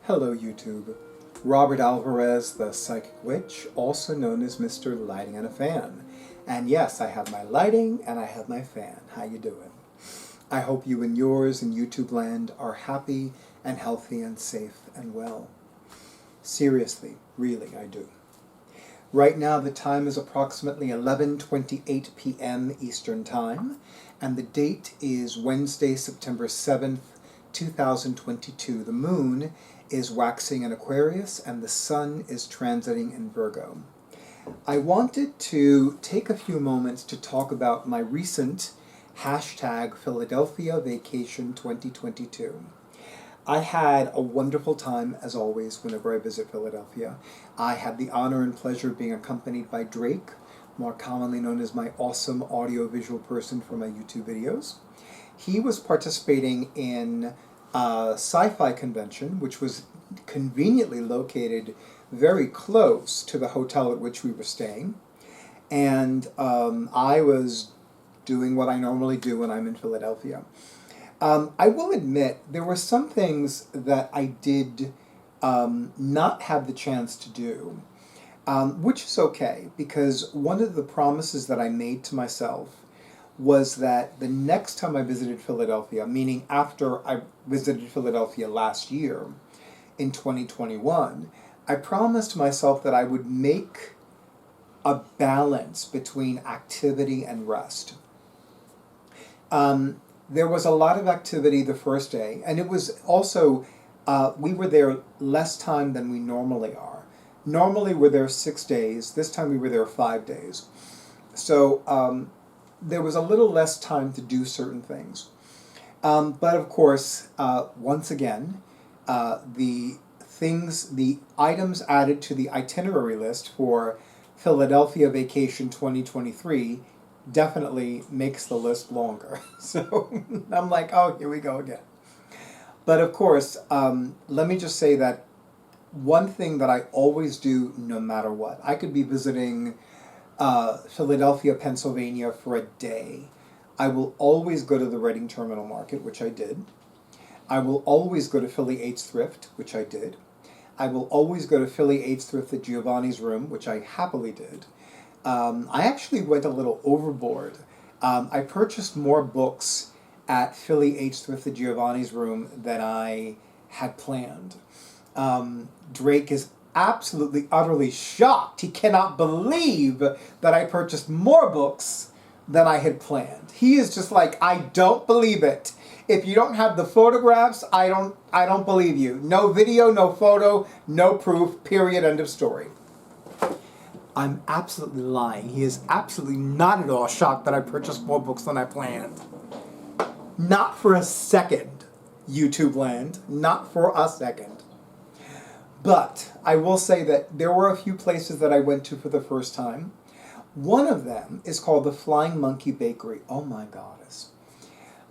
Hello YouTube. Robert Alvarez, the Psychic Witch, also known as Mr. Lighting and a Fan. And yes, I have my lighting and I have my fan. How you doing? I hope you and yours in YouTube land are happy and healthy and safe and well. Seriously, really, I do. Right now the time is approximately 11:28 p.m. Eastern Time, and the date is Wednesday, September 7th, 2022. The moon is waxing in Aquarius and the sun is transiting in Virgo. I wanted to take a few moments to talk about my recent hashtag Philadelphia Vacation 2022. I had a wonderful time, as always, whenever I visit Philadelphia. I had the honor and pleasure of being accompanied by Drake, more commonly known as my awesome audio-visual person for my YouTube videos. He was participating in a Sci-Fi convention, which was conveniently located very close to the hotel at which we were staying. And I was doing what I normally do when I'm in Philadelphia. I will admit there were some things that I did not have the chance to do, which is okay, because one of the promises that I made to myself was that the next time I visited Philadelphia, meaning after I visited Philadelphia last year in 2021, I promised myself that I would make a balance between activity and rest. There was a lot of activity the first day, and it was also, we were there less time than we normally are. Normally we're there 6 days, this time we were there 5 days. So there was a little less time to do certain things. But of course, once again, the items added to the itinerary list for Philadelphia Vacation 2023 definitely makes the list longer. So I'm like, oh, here we go again. But of course, let me just say that one thing that I always do no matter what, I could be visiting Philadelphia, Pennsylvania for a day. I will always go to the Reading Terminal Market, which I did. I will always go to Philly 8th Thrift, which I did. I will always go to Philly 8th Thrift at Giovanni's Room, which I happily did. I actually went a little overboard. I purchased more books at Philly 8th Thrift at Giovanni's Room than I had planned. Drake is absolutely, utterly shocked. He cannot believe that I purchased more books than I had planned. He is just like, I don't believe it. If you don't have the photographs, I don't believe you. No video, no photo, no proof, period, end of story. I'm absolutely lying. He is absolutely not at all shocked that I purchased more books than I planned. Not for a second, YouTube land. Not for a second. But I will say that there were a few places that I went to for the first time. One of them is called the Flying Monkey Bakery. Oh my goddess.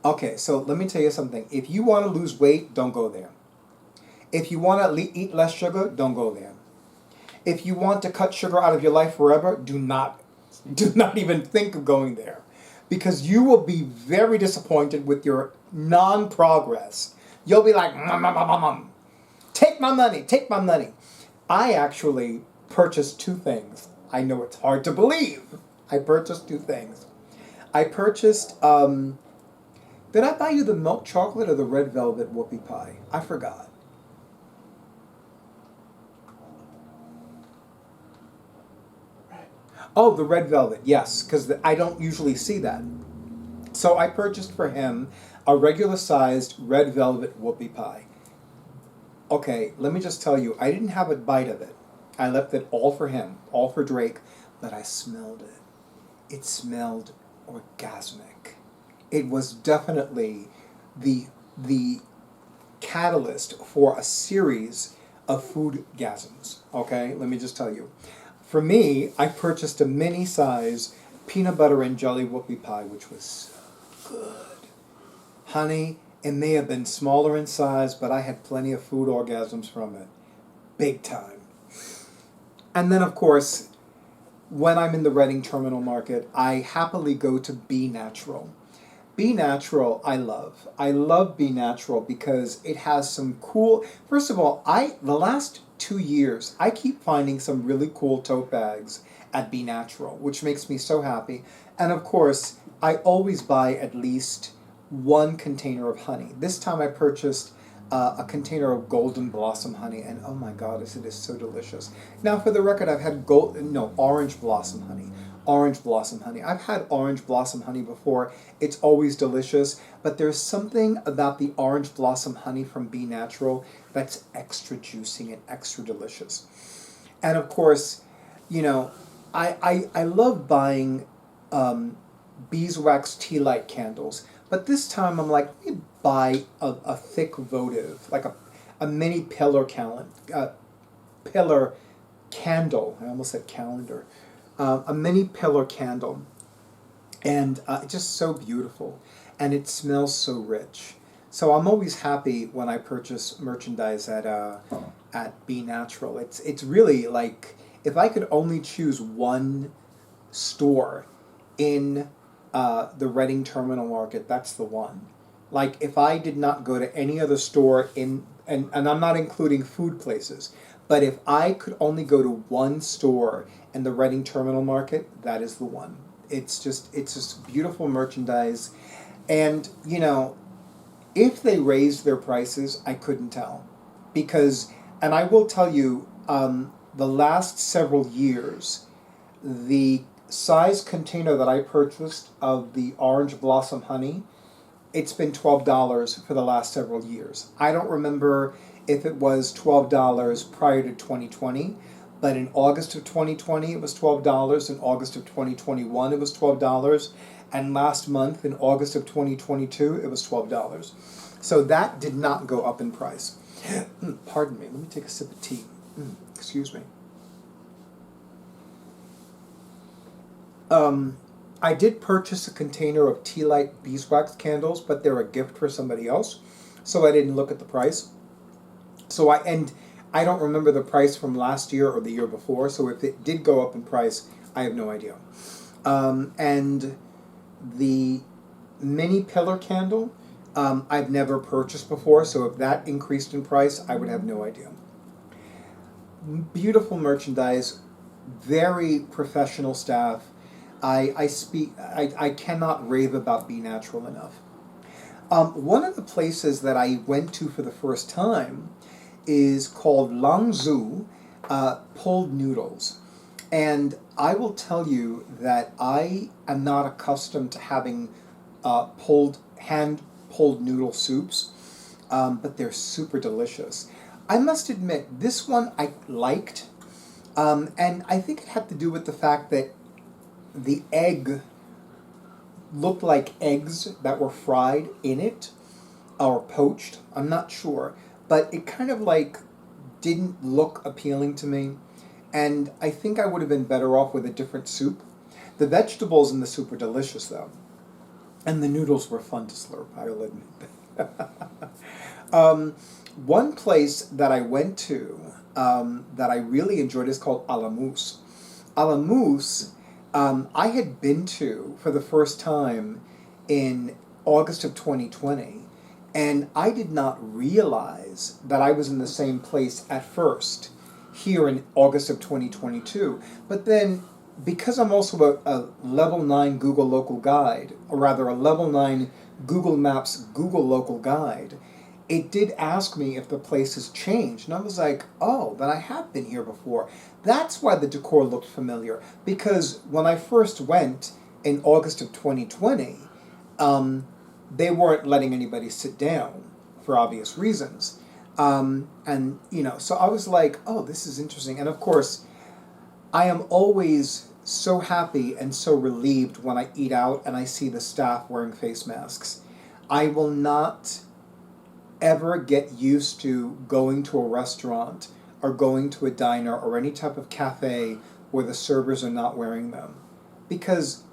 Okay, so let me tell you something. If you want to lose weight, don't go there. If you want to eat less sugar, don't go there. If you want to cut sugar out of your life forever, do not even think of going there, because you will be very disappointed with your non-progress. You'll be like, take my money, take my money. I actually purchased two things. I know it's hard to believe. I purchased two things. I purchased, did I buy you the milk chocolate or the red velvet whoopie pie? I forgot. Oh, the red velvet, yes, because I don't usually see that. So I purchased for him a regular-sized red velvet whoopie pie. Okay, let me just tell you, I didn't have a bite of it. I left it all for him, all for Drake, but I smelled it. It smelled orgasmic. It was definitely the catalyst for a series of food-gasms, okay? Let me just tell you. For me, I purchased a mini-size peanut butter and jelly whoopie pie, which was so good. Honey, it may have been smaller in size, but I had plenty of food orgasms from it. Big time. And then, of course, when I'm in the Reading Terminal Market, I happily go to Be Natural. Be Natural, I love. I love Be Natural because it has some cool. First of all, the last 2 years I keep finding some really cool tote bags at Be Natural, which makes me so happy. And of course, I always buy at least one container of honey. This time I purchased a container of golden blossom honey, and oh my God, it is so delicious. Now, for the record, I've had orange blossom honey. Orange blossom honey. I've had orange blossom honey before. It's always delicious, but there's something about the orange blossom honey from Be Natural that's extra juicy and extra delicious. And of course, you know, I love buying beeswax tea light candles, but this time I'm like, let me buy a thick votive, like a mini pillar candle. I almost said calendar. A mini pillar candle, and it's just so beautiful, and it smells so rich. So I'm always happy when I purchase merchandise at Be Natural. It's really like, if I could only choose one store in the Reading Terminal Market, that's the one. Like, if I did not go to any other store and I'm not including food places, but if I could only go to one store in the Reading Terminal Market, that is the one. It's just beautiful merchandise. And, if they raised their prices, I couldn't tell. Because, and I will tell you, the last several years, the size container that I purchased of the orange blossom honey, it's been $12 for the last several years. I don't remember if it was $12 prior to 2020, but in August of 2020 it was $12, in August of 2021 it was $12, and last month in August of 2022 it was $12. So that did not go up in price. Pardon me, let me take a sip of tea. Excuse me. I did purchase a container of tea light beeswax candles, but they're a gift for somebody else, so I didn't look at the price. I don't remember the price from last year or the year before, so if it did go up in price, I have no idea. And the mini pillar candle, I've never purchased before, so if that increased in price, I would have no idea. Beautiful merchandise, very professional staff. I cannot rave about Be Natural enough. One of the places that I went to for the first time is called Langzhou Pulled Noodles. And I will tell you that I am not accustomed to having hand-pulled noodle soups, but they're super delicious. I must admit, this one I liked, and I think it had to do with the fact that the egg looked like eggs that were fried in it, or poached, I'm not sure, but it kind of like didn't look appealing to me, and I think I would have been better off with a different soup. The vegetables in the soup were delicious though, and the noodles were fun to slurp, I'll admit. One place that I went to that I really enjoyed is called A la Mousse. A la Mousse, I had been to for the first time in August of 2020, and I did not realize that I was in the same place at first here in August of 2022. But then, because I'm also a level 9 Google local guide, or rather a level 9 Google Maps Google local guide, it did ask me if the place has changed. And I was like, oh, then I have been here before. That's why the decor looked familiar. Because when I first went in August of 2020, they weren't letting anybody sit down for obvious reasons. So I was like, oh, this is interesting. And of course, I am always so happy and so relieved when I eat out and I see the staff wearing face masks. I will not ever get used to going to a restaurant or going to a diner or any type of cafe where the servers are not wearing them. Because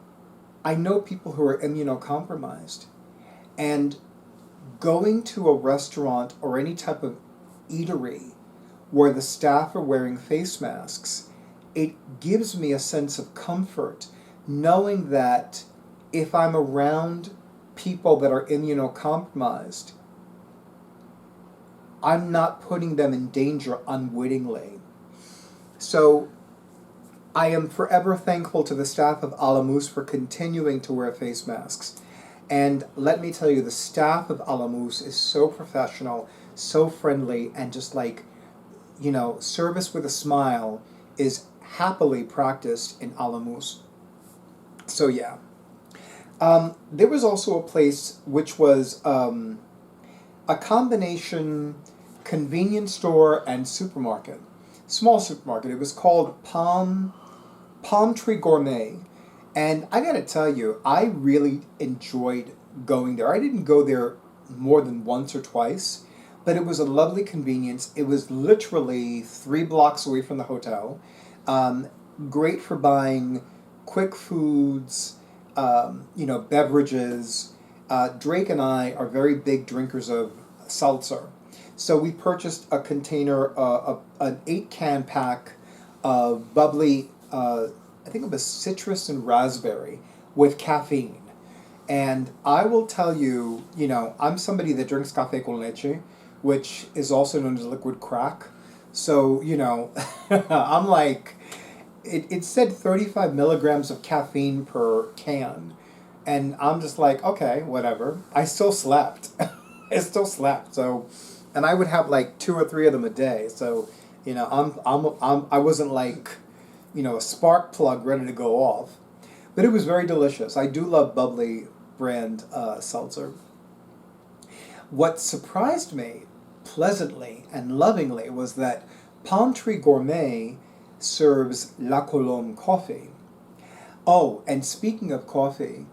I know people who are immunocompromised. And going to a restaurant or any type of eatery where the staff are wearing face masks, it gives me a sense of comfort knowing that if I'm around people that are immunocompromised, I'm not putting them in danger unwittingly. So I am forever thankful to the staff of Alamus for continuing to wear face masks. And let me tell you, the staff of Alamus is so professional, so friendly, and just like, service with a smile is happily practiced in Alamus. So yeah. There was also a place which was a combination convenience store and supermarket, small supermarket. It was called Palm Tree Gourmet. And I gotta tell you, I really enjoyed going there. I didn't go there more than once or twice, but it was a lovely convenience. It was literally 3 blocks away from the hotel. Great for buying quick foods, beverages. Drake and I are very big drinkers of seltzer. So we purchased a container, an 8-can pack of bubbly, I think it was citrus and raspberry with caffeine. And I will tell you, I'm somebody that drinks café con leche, which is also known as liquid crack. So, I'm like, it said 35 milligrams of caffeine per can. And I'm just like, okay, whatever. I still slept. I still slept. So, and I would have like 2 or 3 of them a day. So, I wasn't like, a spark plug ready to go off. But it was very delicious. I do love bubbly brand seltzer. What surprised me pleasantly and lovingly was that Palm Tree Gourmet serves La Colombe coffee. Oh, and speaking of coffee,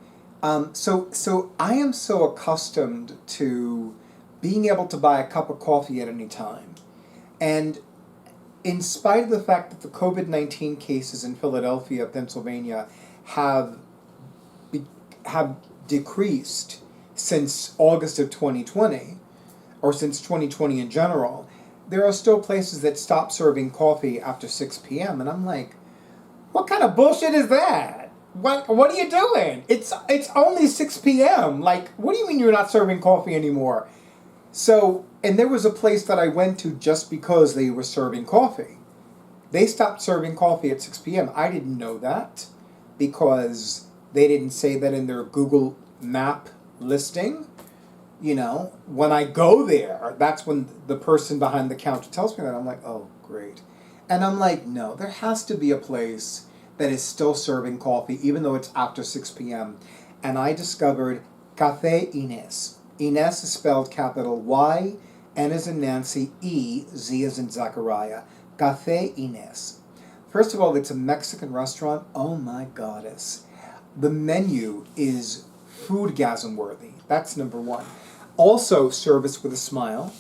so I am so accustomed to being able to buy a cup of coffee at any time. And in spite of the fact that the COVID-19 cases in Philadelphia, Pennsylvania, have decreased since August of 2020, or since 2020 in general, there are still places that stop serving coffee after 6 p.m. And I'm like, what kind of bullshit is that? What are you doing? It's only 6 p.m. Like, what do you mean you're not serving coffee anymore? So, and there was a place that I went to just because they were serving coffee. They stopped serving coffee at 6 p.m. I didn't know that because they didn't say that in their Google map listing. When I go there, that's when the person behind the counter tells me that. I'm like, oh, great. And I'm like, no, there has to be a place that is still serving coffee, even though it's after 6 p.m. And I discovered Café Inés. Inés is spelled capital Y, N as in Nancy, E, Z as in Zachariah. Café Inés. First of all, it's a Mexican restaurant. Oh my goddess. The menu is foodgasm worthy. That's number one. Also, service with a smile.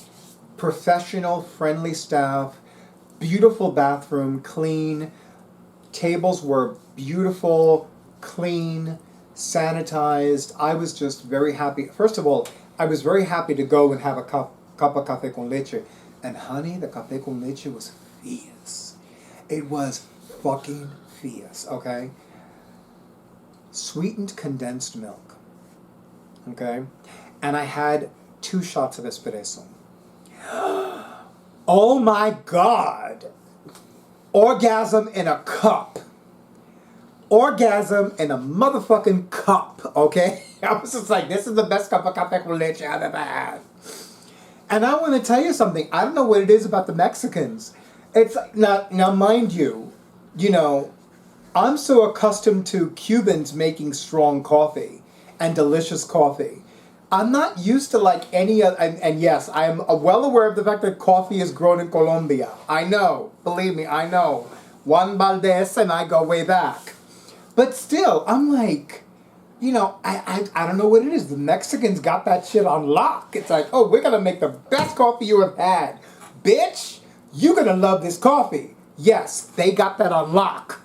Professional, friendly staff. Beautiful bathroom, clean. Tables were beautiful, clean, sanitized. I was just very happy. First of all, I was very happy to go and have a cup of café con leche. And honey, the café con leche was fierce. It was fucking fierce, okay? Sweetened condensed milk, okay? And I had 2 shots of espresso. Oh my God! Orgasm in a cup. Orgasm in a motherfucking cup, okay? I was just like, this is the best cup of café con leche I've ever had. And I want to tell you something. I don't know what it is about the Mexicans. It's now mind you, I'm so accustomed to Cubans making strong coffee and delicious coffee. I'm not used to like any other, and yes, I am well aware of the fact that coffee is grown in Colombia. I know, believe me, I know. Juan Valdez and I go way back. But still, I'm like, I don't know what it is. The Mexicans got that shit on lock. It's like, oh, we're going to make the best coffee you have had. Bitch, you're going to love this coffee. Yes, they got that on lock.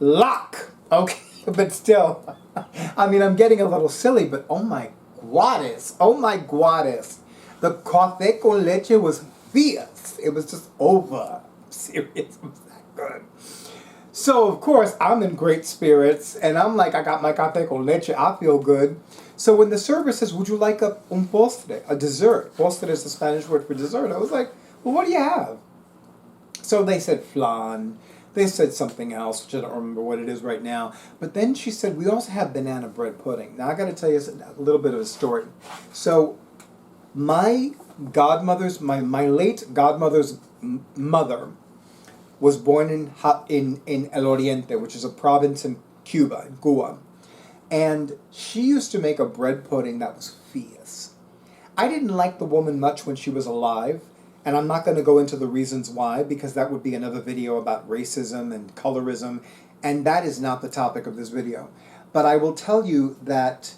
Lock. Okay, but still, I'm getting a little silly, but oh my guades. The café con leche was fierce. It was just over. Serious, it was that good. So, of course, I'm in great spirits, and I'm like, I got my café con leche, I feel good. So when the server says, would you like un postre, a dessert? Postre is the Spanish word for dessert. I was like, well, what do you have? So they said flan. They said something else, which I don't remember what it is right now. But then she said, we also have banana bread pudding. Now I got to tell you a little bit of a story. So my godmother's, my late godmother's mother was born in El Oriente, which is a province in Cuba, in Cuba. And she used to make a bread pudding that was fierce. I didn't like the woman much when she was alive, and I'm not going to go into the reasons why, because that would be another video about racism and colorism, and that is not the topic of this video. But I will tell you that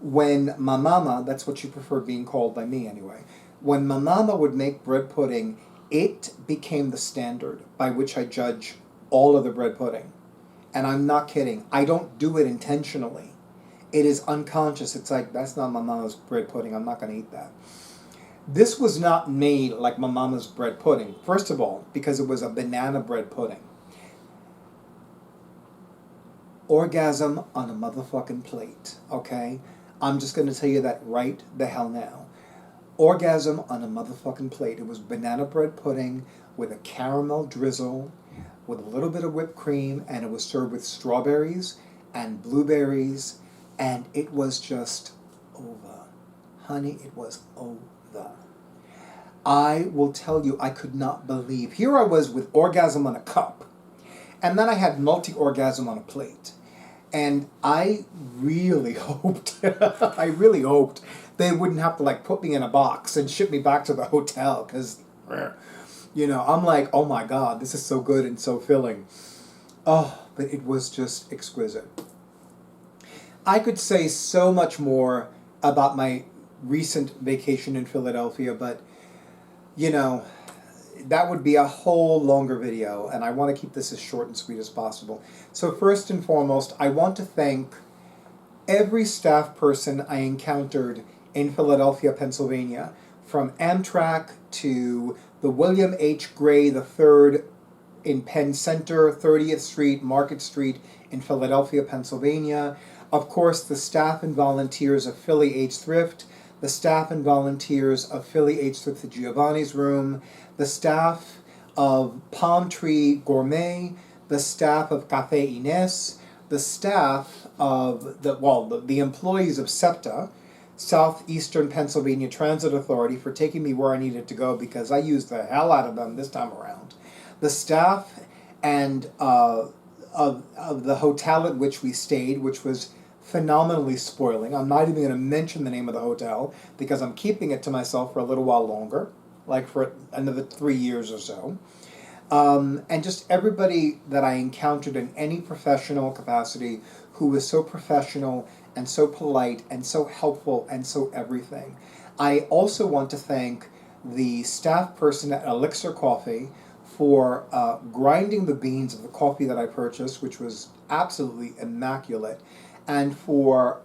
when my mama, that's what she preferred being called by me anyway, when my mama would make bread pudding, it became the standard by which I judge all of the bread pudding. And I'm not kidding. I don't do it intentionally. It is unconscious. It's like, that's not my mama's bread pudding. I'm not going to eat that. This was not made like my mama's bread pudding. First of all, because it was a banana bread pudding. Orgasm on a motherfucking plate, okay? I'm just going to tell you that right the hell now. Orgasm on a motherfucking plate. It was banana bread pudding with a caramel drizzle, with a little bit of whipped cream, and it was served with strawberries and blueberries, and it was just over. Honey, it was over. I will tell you, I could not believe. Here I was with orgasm on a cup, and then I had multi-orgasm on a plate. And I really hoped, they wouldn't have to like put me in a box and ship me back to the hotel, because, you know, I'm like, oh my God, this is so good and so filling. Oh, but it was just exquisite. I could say so much more about my recent vacation in Philadelphia, but, you know, that would be a whole longer video, and I want to keep this as short and sweet as possible. So first and foremost, I want to thank every staff person I encountered in Philadelphia, Pennsylvania, from Amtrak to the William H. Gray III in Penn Center, 30th Street, Market Street in Philadelphia, Pennsylvania. Of course, the staff and volunteers of Philly H. Thrift, the staff and volunteers of Philly H. Thrift at Giovanni's Room, the staff of Palm Tree Gourmet, the staff of Café Ines, the staff of the employees of SEPTA, Southeastern Pennsylvania Transit Authority, for taking me where I needed to go, because I used the hell out of them this time around. The staff and of the hotel at which we stayed, which was phenomenally spoiling. I'm not even going to mention the name of the hotel, because I'm keeping it to myself for a little while longer, like for another 3 years or so. And just everybody that I encountered in any professional capacity who was so professional and so polite and so helpful and so everything. I also want to thank the staff person at Elixir Coffee for grinding the beans of the coffee that I purchased, which was absolutely immaculate, and for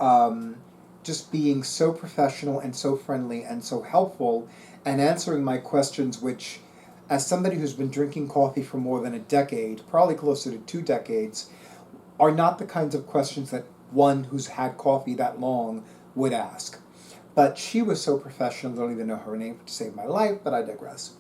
just being so professional and so friendly and so helpful and answering my questions, which, as somebody who's been drinking coffee for more than a decade, probably closer to 2 decades, are not the kinds of questions that one who's had coffee that long would ask. But she was so professional, I don't even know her name to save my life, but I digress.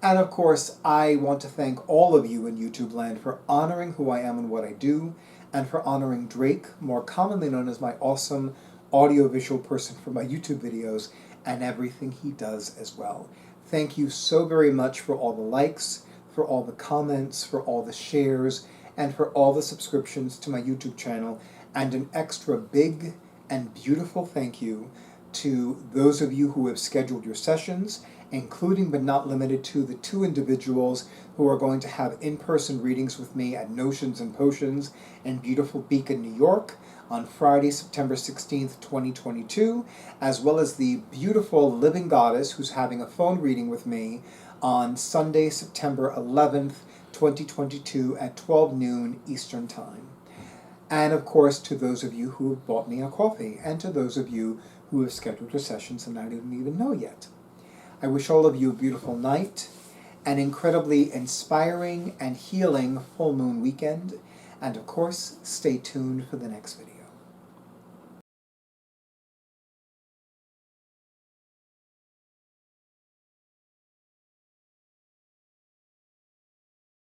And of course, I want to thank all of you in YouTube land for honoring who I am and what I do, and for honoring Drake, more commonly known as my awesome audiovisual person for my YouTube videos, and everything he does as well. Thank you so very much for all the likes, for all the comments, for all the shares, and for all the subscriptions to my YouTube channel, and an extra big and beautiful thank you to those of you who have scheduled your sessions, including but not limited to the 2 individuals who are going to have in-person readings with me at Notions and Potions in beautiful Beacon, New York, on Friday, September 16th, 2022, as well as the beautiful Living Goddess who's having a phone reading with me on Sunday, September 11th, 2022 at 12 noon Eastern Time. And of course, to those of you who have bought me a coffee, and to those of you who have scheduled your sessions and I didn't even know yet. I wish all of you a beautiful night, an incredibly inspiring and healing full moon weekend, and of course, stay tuned for the next video.